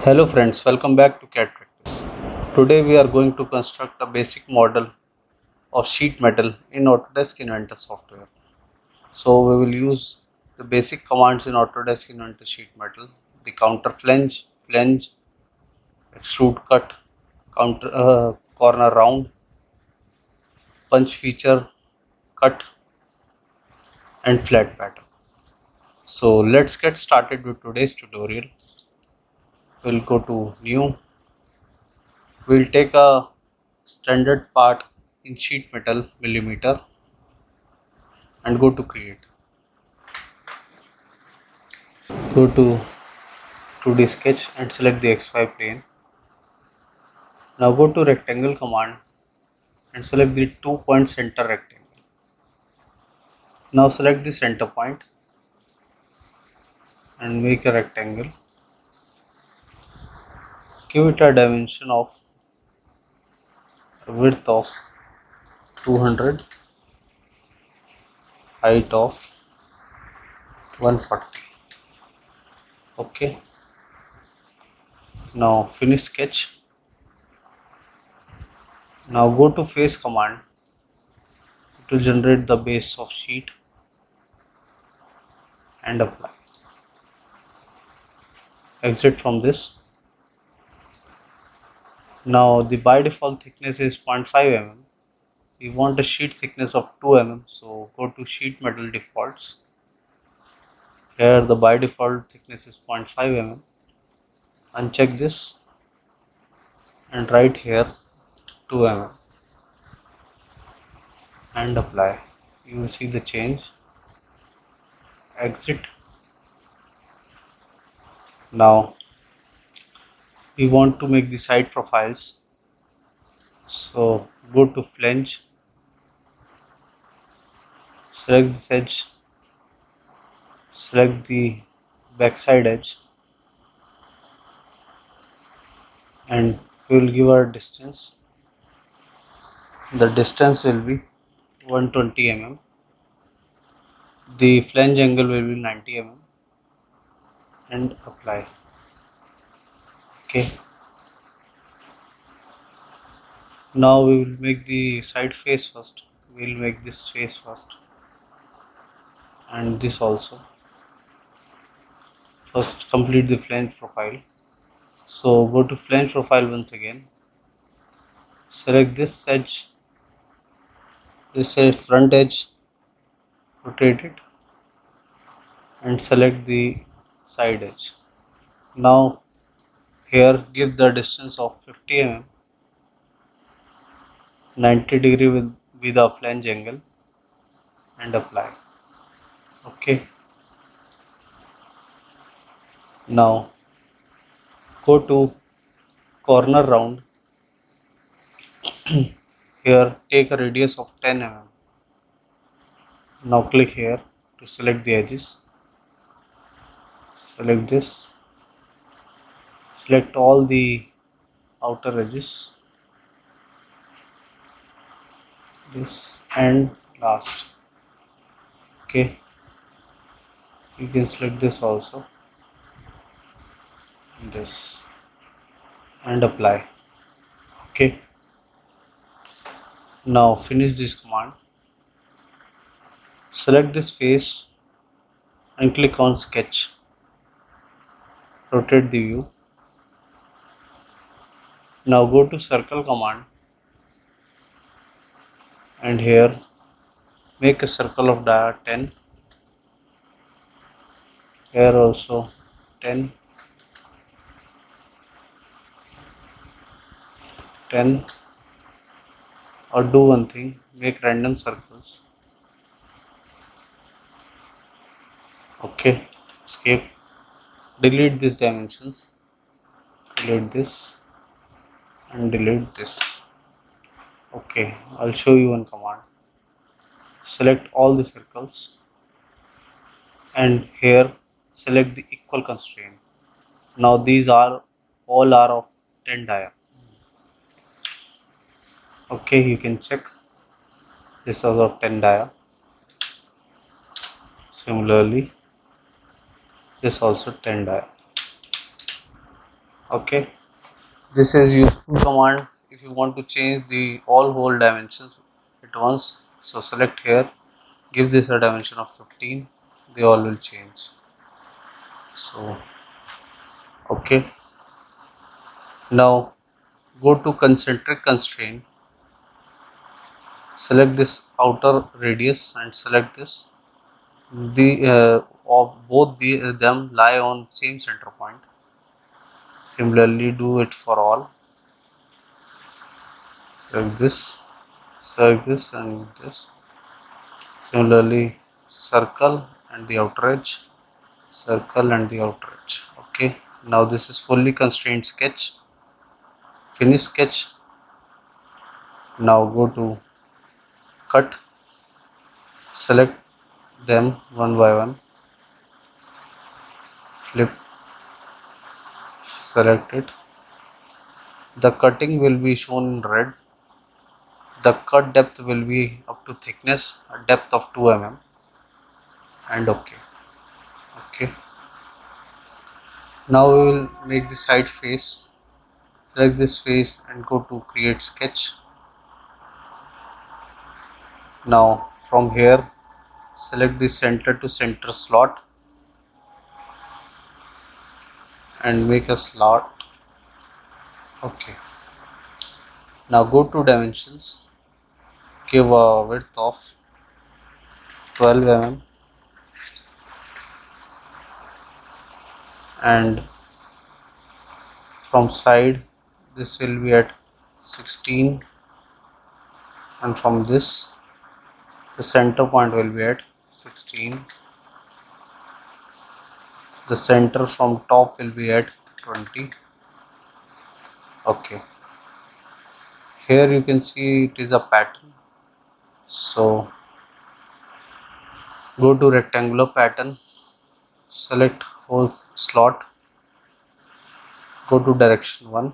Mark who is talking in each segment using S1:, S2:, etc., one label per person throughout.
S1: Hello friends, welcome back to CAD Practice. Today we are going to construct a basic model of sheet metal in Autodesk Inventor software. So we will use the basic commands in Autodesk Inventor sheet metal: the counter flange, extrude cut, corner round, punch feature, cut, and flat pattern. So let's get started with today's tutorial. We'll go to new. We'll take a standard part in sheet metal millimeter and go to create. Go to 2D sketch and select the XY plane. Now go to rectangle command and select the 2-point center rectangle. Now select the center point and make a rectangle. Give it a dimension of width of 200, height of 140. Okay. Now finish sketch. Now go to face command to generate the base of sheet and apply. Exit from this. Now the by default thickness is 0.5 mm. We want a sheet thickness of 2 mm, so go to sheet metal defaults. Here the by default thickness is 0.5 mm. Uncheck this and write here 2 mm and apply. You will see the change. Exit. Now we want to make the side profiles, so go to flange, select this edge, select the backside edge, and we will give our distance. The distance will be 120 mm. The flange angle will be 90 mm and apply. Okay. Now we will make the side face first. We will make this face first and this also. First complete the flange profile. So go to flange profile once again. Select this edge, this front edge, rotate it and select the side edge. Now here give the distance of 50 mm, 90 degree with a flange angle and apply. Okay. Now go to corner round. Here take a radius of 10 mm. Now click here to select the edges. Select this. Select all the outer edges. This and last. Okay. You can select this also. This and apply. Okay. Now finish this command. Select this face and click on sketch. Rotate the view. Now go to circle command and here make a circle of diameter 10. Here also 10, 10, or do one thing, make random circles. Okay, escape, delete these dimensions, delete this and delete this. Okay, I'll show you one command. Select all the circles and here select the equal constraint. Now these are all are of 10 dia. Okay, you can check this is of 10 dia. Similarly this also 10 dia. Okay, this is useful command if you want to change the all hole dimensions at once. So select here, give this a dimension of 15, they all will change. So okay, now go to concentric constraint, select this outer radius and select this. The of both them lie on same center point. Similarly, do it for all. Select this and this. Similarly, circle and the outer edge, circle and the outer edge. Okay. Now this is fully constrained sketch. Finish sketch. Now go to cut. Select them one by one. Flip. Select it. The cutting will be shown in red. The cut depth will be up to thickness, a depth of 2 mm, and okay. Now we will make the side face. Select this face and go to create sketch. Now from here select the center to center slot and make a slot. Okay. Now go to dimensions, give a width of 12 mm and from side this will be at 16, and from this the center point will be at 16. The center from top will be at 20. Okay. Here you can see it is a pattern. So go to rectangular pattern, select whole slot, go to direction 1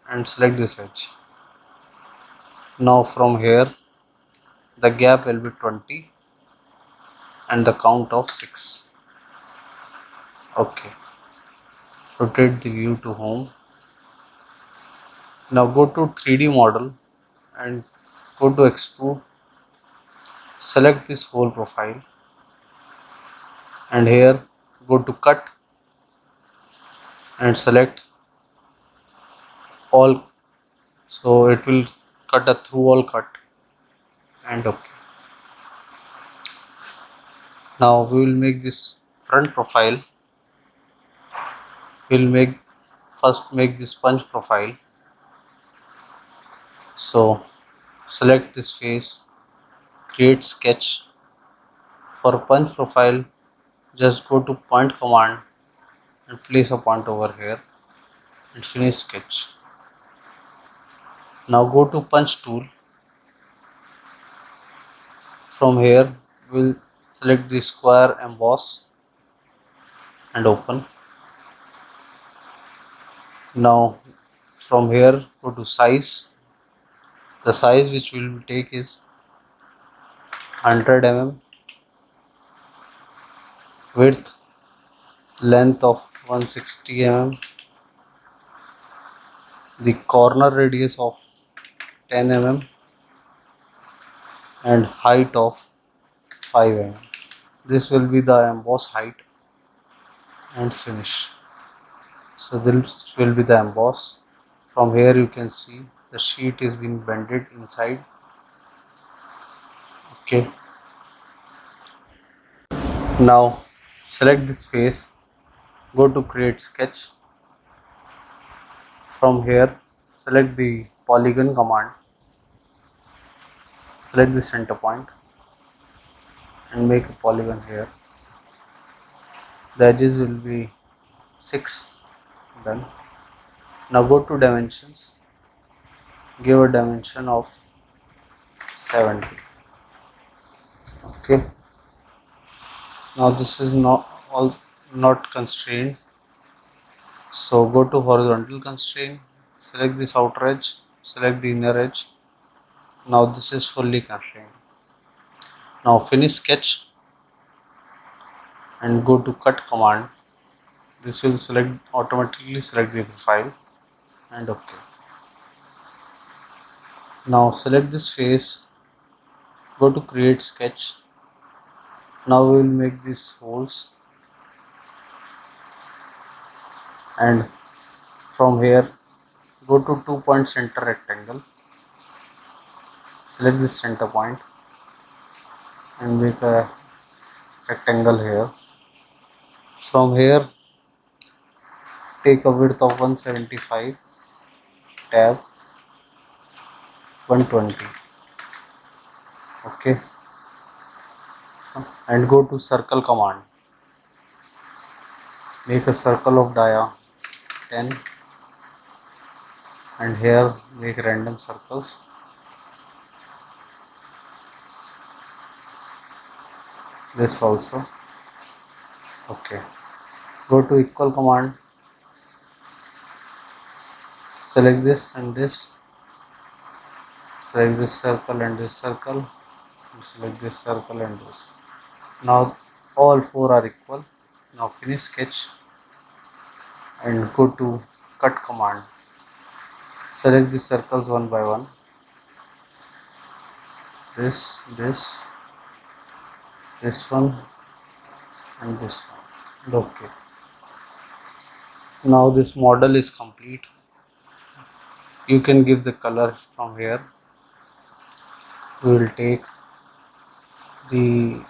S1: and select this edge. Now from here the gap will be 20 and the count of 6. Okay. Rotate the view to home. Now go to 3D model and go to extrude. Select this whole profile and here go to cut and select all. So it will cut a through all cut and okay. Now we will make this front profile. We will first make this punch profile. So select this face, create sketch. For punch profile, just go to point command and place a point over here and finish sketch. Now go to punch tool. From here we'll select the square emboss and open. Now from here go to size. The size which we will take is 100 mm, width, length of 160 mm, the corner radius of 10 mm and height of 5 mm. This will be the emboss height and finish. So this will be the emboss. From here you can see the sheet is being bended inside. Okay. Now select this face, go to create sketch. From here select the polygon command, select the center point and make a polygon here. The edges will be 6. Done. Now go to dimensions, give a dimension of 70. Okay. Now this is not constrained. So go to horizontal constraint, select this outer edge, select the inner edge. Now this is fully constrained. Now finish sketch and go to cut command This will automatically select the profile and OK. Now select this face, go to create sketch. Now we will make these holes, and from here go to 2-point center rectangle, select this center point and make a rectangle here. From here take a width of 175, tab 120, OK, and go to circle command, make a circle of dia 10 and here make random circles. This also OK. Go to equal command, select this and this, select this circle and this circle, and select this circle and this. Now all four are equal. Now finish sketch and go to cut command, select the circles one by one, this one and this one, and OK. Now this model is complete. You can give the color from here. We will take the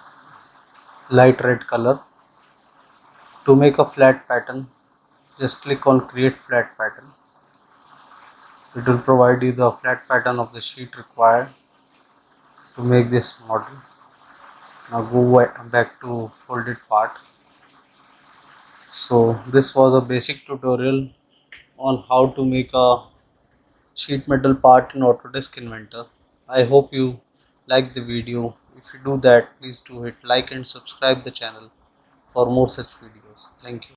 S1: light red color. To make a flat pattern, just click on create flat pattern. It will provide you the flat pattern of the sheet required to make this model. Now go back to folded part. So this was a basic tutorial on how to make a sheet metal part in Autodesk Inventor. I hope you like the video. If you do that, please do hit like and subscribe the channel for more such videos. Thank you.